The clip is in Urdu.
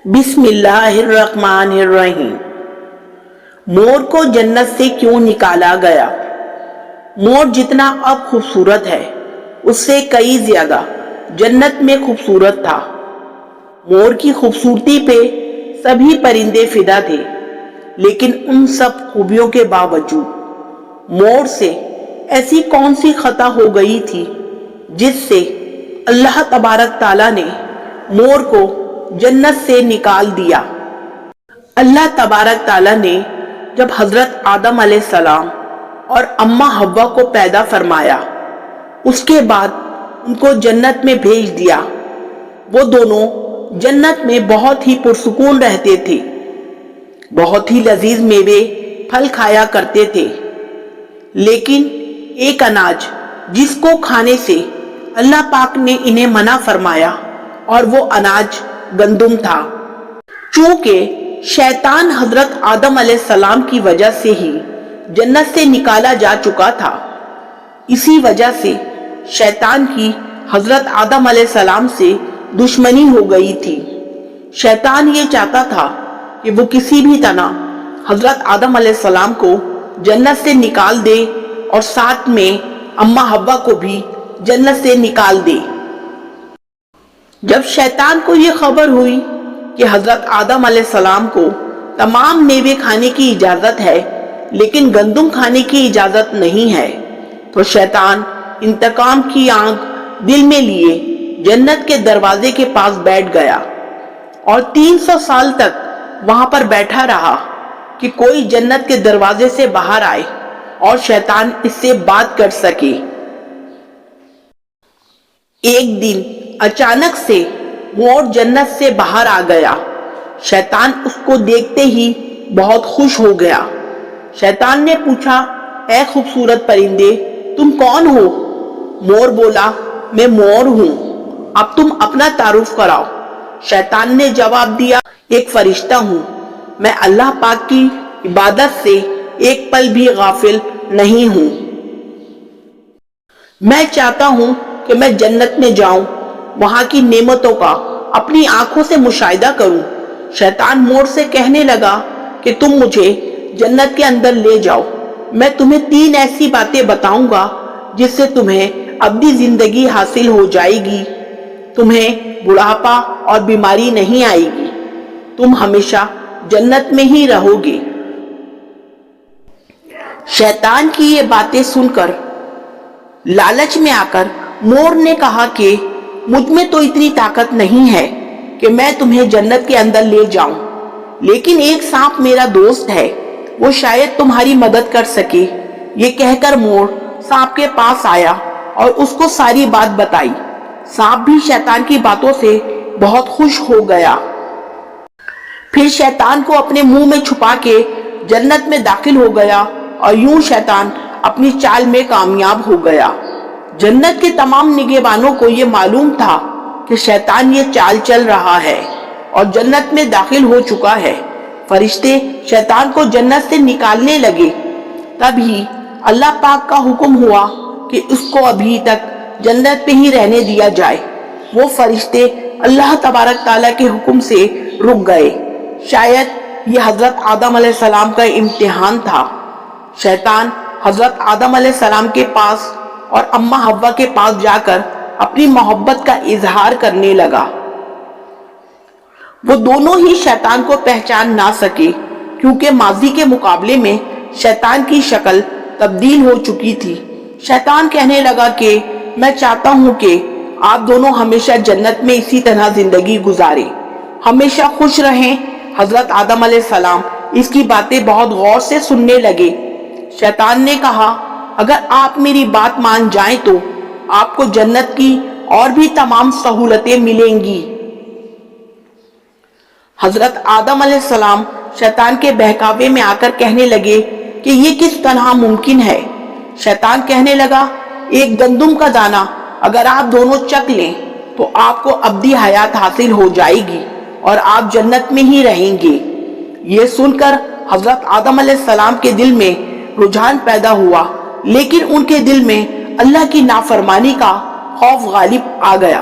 بسم اللہ الرحمن الرحیم۔ مور کو جنت سے کیوں نکالا گیا؟ مور جتنا اب خوبصورت ہے اس سے کئی زیادہ جنت میں خوبصورت تھا۔ مور کی خوبصورتی پہ سبھی پرندے فدا تھے، لیکن ان سب خوبیوں کے باوجود مور سے ایسی کون سی خطا ہو گئی تھی جس سے اللہ تبارک تعالیٰ نے مور کو جنت سے نکال دیا۔ اللہ تبارک تعالیٰ نے جب حضرت آدم علیہ السلام اور اماں حوا کو پیدا فرمایا، اس کے بعد ان کو جنت میں بھیج دیا۔ وہ دونوں جنت میں بہت ہی پرسکون رہتے تھے، بہت ہی لذیذ میوے پھل کھایا کرتے تھے، لیکن ایک اناج جس کو کھانے سے اللہ پاک نے انہیں منع فرمایا، اور وہ اناج گندم تھا۔ چونکہ شیطان حضرت آدم علیہ السلام کی وجہ سے ہی جنت سے نکالا جا چکا تھا، اسی وجہ سے شیطان کی حضرت آدم علیہ السلام سے دشمنی ہو گئی تھی۔ شیطان یہ چاہتا تھا کہ وہ کسی بھی طرح حضرت آدم علیہ السلام کو جنت سے نکال دے اور ساتھ میں اماں حوا کو بھی جنت سے نکال دے۔ جب شیطان کو یہ خبر ہوئی کہ حضرت آدم علیہ السلام کو تمام میوے کھانے کی اجازت ہے لیکن گندم کھانے کی اجازت نہیں ہے، تو شیطان انتقام کی آگ دل میں لیے جنت کے دروازے کے پاس بیٹھ گیا اور 300 سال تک وہاں پر بیٹھا رہا کہ کوئی جنت کے دروازے سے باہر آئے اور شیطان اس سے بات کر سکے۔ ایک دن اچانک سے مور جنت سے باہر آ گیا۔ شیطان اس کو دیکھتے ہی بہت خوش ہو گیا۔ شیطان نے پوچھا، اے خوبصورت پرندے، تم کون ہو؟ مور بولا، میں مور ہوں، اب تم اپنا تعارف کراؤ۔ شیطان نے جواب دیا، ایک فرشتہ ہوں، میں اللہ پاک کی عبادت سے ایک پل بھی غافل نہیں ہوں۔ میں چاہتا ہوں کہ میں جنت میں جاؤں، وہاں کی نعمتوں کا اپنی آنکھوں سے مشاہدہ کروں۔ شیطان مور سے کہنے لگا کہ تم مجھے جنت کے اندر لے جاؤ، میں تمہیں 3 ایسی باتیں بتاؤں گا جس سے تمہیں ابدی زندگی حاصل ہو جائے گی، تمہیں بڑھاپا اور بیماری نہیں آئے گی، تم ہمیشہ جنت میں ہی رہو گے۔ شیطان کی یہ باتیں سن کر لالچ میں آ کر مور نے کہا کہ مجھ میں تو اتنی طاقت نہیں ہے کہ میں تمہیں جنت کے اندر لے جاؤں، لیکن ایک سانپ میرا دوست ہے، وہ شاید تمہاری مدد کر سکے۔ یہ کہہ کر مور سانپ کے پاس آیا اور اس کو ساری بات بتائی۔ سانپ بھی شیطان کی باتوں سے بہت خوش ہو گیا۔ پھر شیطان کو اپنے منہ میں چھپا کے جنت میں داخل ہو گیا اور یوں شیطان اپنی چال میں کامیاب ہو گیا۔ جنت کے تمام نگہبانوں کو یہ معلوم تھا کہ شیطان یہ چال چل رہا ہے اور جنت میں داخل ہو چکا ہے۔ فرشتے شیطان کو جنت سے نکالنے لگے، تبھی اللہ پاک کا حکم ہوا کہ اس کو ابھی تک جنت میں ہی رہنے دیا جائے۔ وہ فرشتے اللہ تبارک تعالیٰ کے حکم سے رک گئے۔ شاید یہ حضرت آدم علیہ السلام کا امتحان تھا۔ شیطان حضرت آدم علیہ السلام کے پاس اور اماں حوا کے پاس جا کر اپنی محبت کا اظہار کرنے لگا۔ وہ دونوں ہی شیطان کو پہچان نہ سکے، کیونکہ ماضی کے مقابلے میں شیطان کی شکل تبدیل ہو چکی تھی۔ شیطان کہنے لگا کہ میں چاہتا ہوں کہ آپ دونوں ہمیشہ جنت میں اسی طرح زندگی گزاریں، ہمیشہ خوش رہیں۔ حضرت آدم علیہ السلام اس کی باتیں بہت غور سے سننے لگے۔ شیطان نے کہا، اگر آپ میری بات مان جائیں تو آپ کو جنت کی اور بھی تمام سہولتیں ملیں گی۔ حضرت آدم علیہ السلام شیطان کے بہکاوے میں آ کر کہنے لگے کہ یہ کس طرح ممکن ہے؟ شیطان کہنے لگا، ایک گندم کا دانہ اگر آپ دونوں چکھ لیں تو آپ کو ابدی حیات حاصل ہو جائے گی اور آپ جنت میں ہی رہیں گے۔ یہ سن کر حضرت آدم علیہ السلام کے دل میں رجحان پیدا ہوا، لیکن ان کے دل میں اللہ کی نافرمانی کا خوف غالب آ گیا،